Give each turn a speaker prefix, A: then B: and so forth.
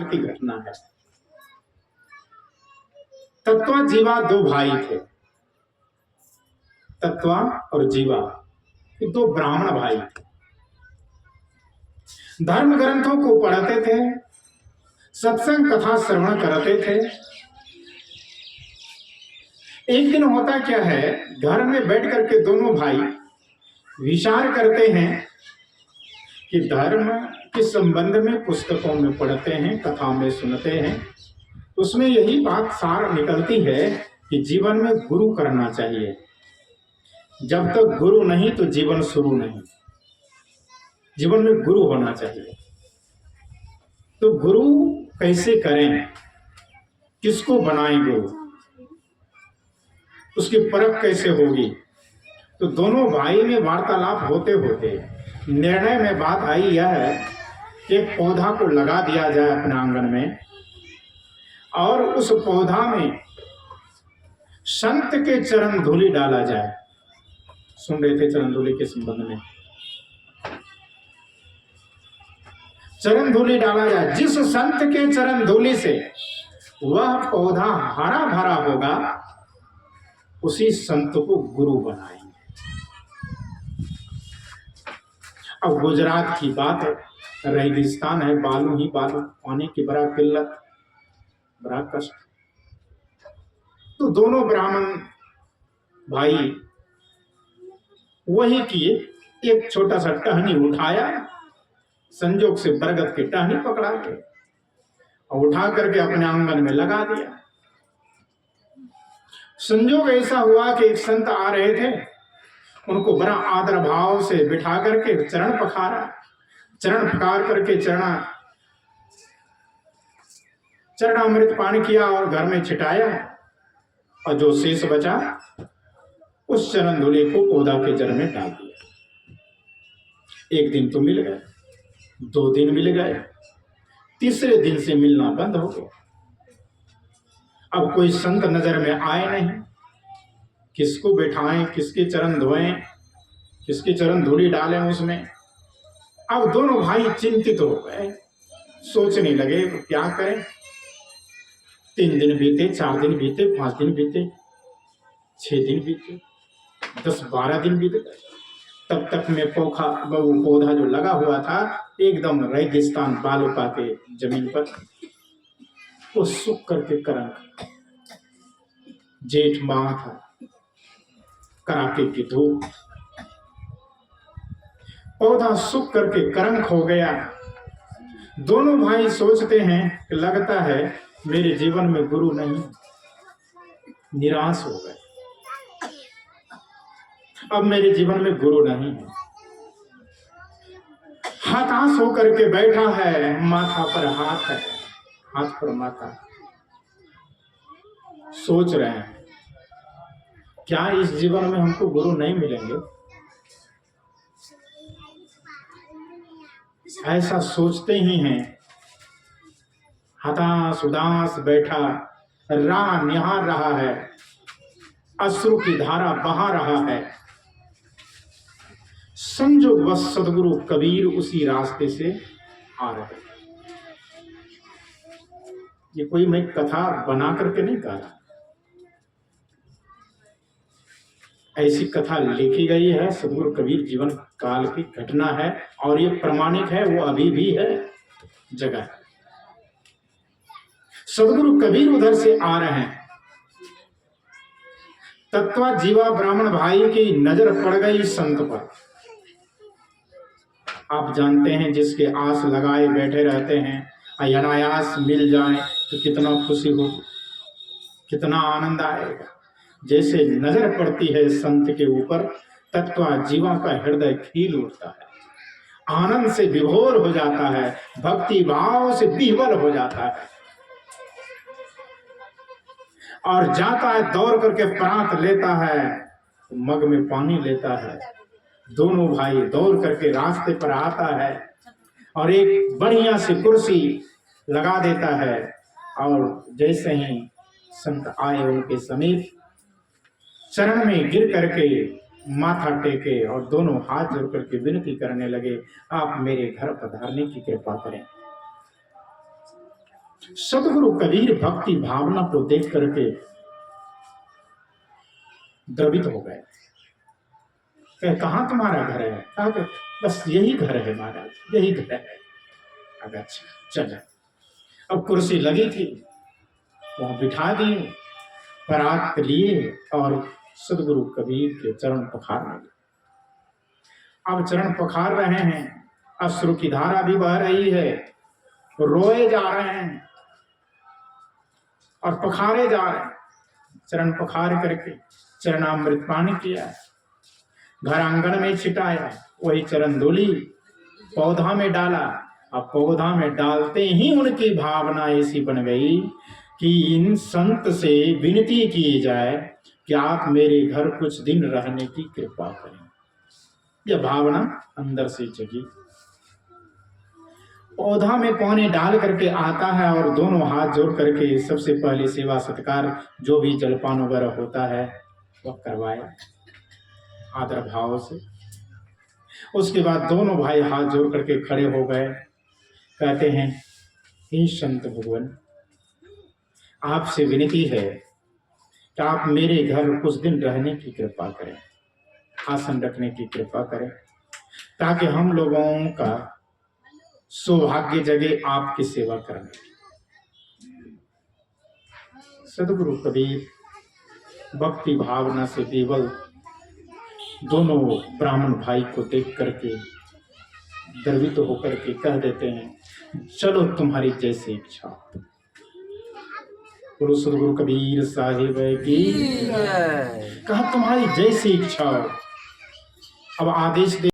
A: की घटना है। तत्वा जीवा दो भाई थे। तत्वा और जीवा ये दो ब्राह्मण भाई थे। धर्म ग्रंथों को पढ़ते थे, सत्संग कथा श्रवण करते थे। एक दिन होता क्या है, घर में बैठ करके दोनों भाई विचार करते हैं कि धर्म के संबंध में पुस्तकों में पढ़ते हैं, कथा में सुनते हैं, उसमें यही बात सार निकलती है कि जीवन में गुरु करना चाहिए। जब तक गुरु नहीं तो जीवन शुरू नहीं। जीवन में गुरु होना चाहिए। तो गुरु कैसे करें, किसको बनाएं गुरु, उसकी परख कैसे होगी। तो दोनों भाई में वार्तालाप होते होते निर्णय में बात आई यह है कि एक पौधा को लगा दिया जाए अपने आंगन में और उस पौधा में संत के चरण धूलि डाला जाए। सुन रहे थे चरण धूलि के संबंध में। चरण धूलि डाला जाए, जिस संत के चरण धूलि से वह पौधा हरा भरा होगा उसी संत को गुरु बनाएंगे। अब गुजरात की बात है, रेगिस्तान है, बालू ही बालू, पानी की बड़ा किल्लत, बड़ा कष्ट। तो दोनों ब्राह्मण भाई वही किए, एक छोटा सा टहनी उठाया, संजोग से बरगद की टहनी पकड़ा के और उठा करके अपने आंगन में लगा दिया। संजोग ऐसा हुआ कि एक संत आ रहे थे, उनको बड़ा आदर भाव से बिठा करके चरण पखारा, चरण पखार करके चरणामृत पान किया और घर में छिटाया और जो शेष बचा उस चरण धूलि को पौधा के जड़ में डाल दिया। एक दिन तो मिल गए, 2 दिन मिल गए, तीसरे दिन से मिलना बंद हो गया। अब कोई संत नजर में आए नहीं, किसको बैठाएं, किसके चरण धोएं, किसके चरण धूलि डालें उसमें। अब दोनों भाई चिंतित हो गए, सोचने लगे क्या करें। 3 दिन बीते, 4 दिन बीते, 5 दिन बीते, 6 दिन बीते, 10-12 दिन बीते। तब तक में वो पौधा जो लगा हुआ था एकदम रेगिस्तान बालुका के जमीन पर वो सूख करके करंक, जेठ माह था, कड़ाके की धूप, पौधा सूख करके करंक हो गया। दोनों भाई सोचते हैं कि लगता है मेरे जीवन में गुरु नहीं, निराश हो गए। अब मेरे जीवन में गुरु नहीं है, हताश होकर के बैठा है, माथा पर हाथ है, हाथ पर माथा। सोच रहे हैं क्या इस जीवन में हमको गुरु नहीं मिलेंगे। ऐसा सोचते ही हैं, हताश उदास बैठा राह निहार रहा है, अश्रु की धारा बहा रहा है। संजोग बस सदगुरु कबीर उसी रास्ते से आ रहे। ये कोई मैं कथा बना करके नहीं कह रहा, ऐसी कथा लिखी गई है, सदगुरु कबीर जीवन काल की घटना है और ये प्रमाणिक है, वो अभी भी है जगह। सदगुरु कबीर उधर से आ रहे हैं। तत्वा जीवा ब्राह्मण भाई की नजर पड़ गई संत पर। आप जानते हैं जिसके आस लगाए बैठे रहते हैं, अनायास मिल जाए तो कितना खुशी हो, कितना आनंद आएगा। जैसे नजर पड़ती है संत के ऊपर, तत्वा जीवा का हृदय खिल उठता है, आनंद से विभोर हो जाता है, भक्ति भाव से विह्वल हो जाता है और जाता है दौड़ करके प्रांत लेता है, मग में पानी लेता है। दोनों भाई दौड़ करके रास्ते पर आता है और एक बढ़िया सी कुर्सी लगा देता है और जैसे ही संत आए उनके समीप चरण में गिर करके माथा टेके और दोनों हाथ जोड़ करके विनती करने लगे, आप मेरे घर पधारने की कृपा करें। सदगुरु कबीर भक्ति भावना को देख करके द्रवित हो गए। कहाँ तुम्हारा घर है? कहा कि बस यही घर है महाराज, यही घर है। अच्छा चल, अब कुर्सी लगी थी, वहां बिठा दिए, परात लिए और सदगुरु कबीर के चरण पखारने लगे। अब चरण पखार रहे हैं, अश्रु की धारा भी बह रही है, रोए जा रहे हैं और पखारे जा रहे हैं। चरण पखार करके चरणामृत पान किया, घर आंगन में छिटाया, वही चरण धूलि पौधा में डाला। अब पौधा में डालते ही उनकी भावना ऐसी बन गई कि इन संत से विनती की जाए कि आप मेरे घर कुछ दिन रहने की कृपा करें। यह भावना अंदर से जगी। पौधा में पानी डाल करके आता है और दोनों हाथ जोड़ करके सबसे पहले सेवा सत्कार जो भी जलपान वगैरह होता है वह करवाया आदर भाव से। उसके बाद दोनों भाई हाथ जोड़ करके खड़े हो गए, कहते हैं हे संत भगवान, आपसे विनती है कि आप मेरे घर कुछ दिन रहने की कृपा करें, आसन रखने की कृपा करें, ताकि हम लोगों का सौभाग्य जगे आपकी सेवा करने की। सदगुरु कबीर भक्ति भावना से केवल दोनों ब्राह्मण भाई को देख करके द्रवित होकर के कह देते हैं, चलो तुम्हारी जैसी इच्छा। बोलो सदगुरु कबीर साहिब की। कहा तुम्हारी जैसी इच्छा। अब आदेश दे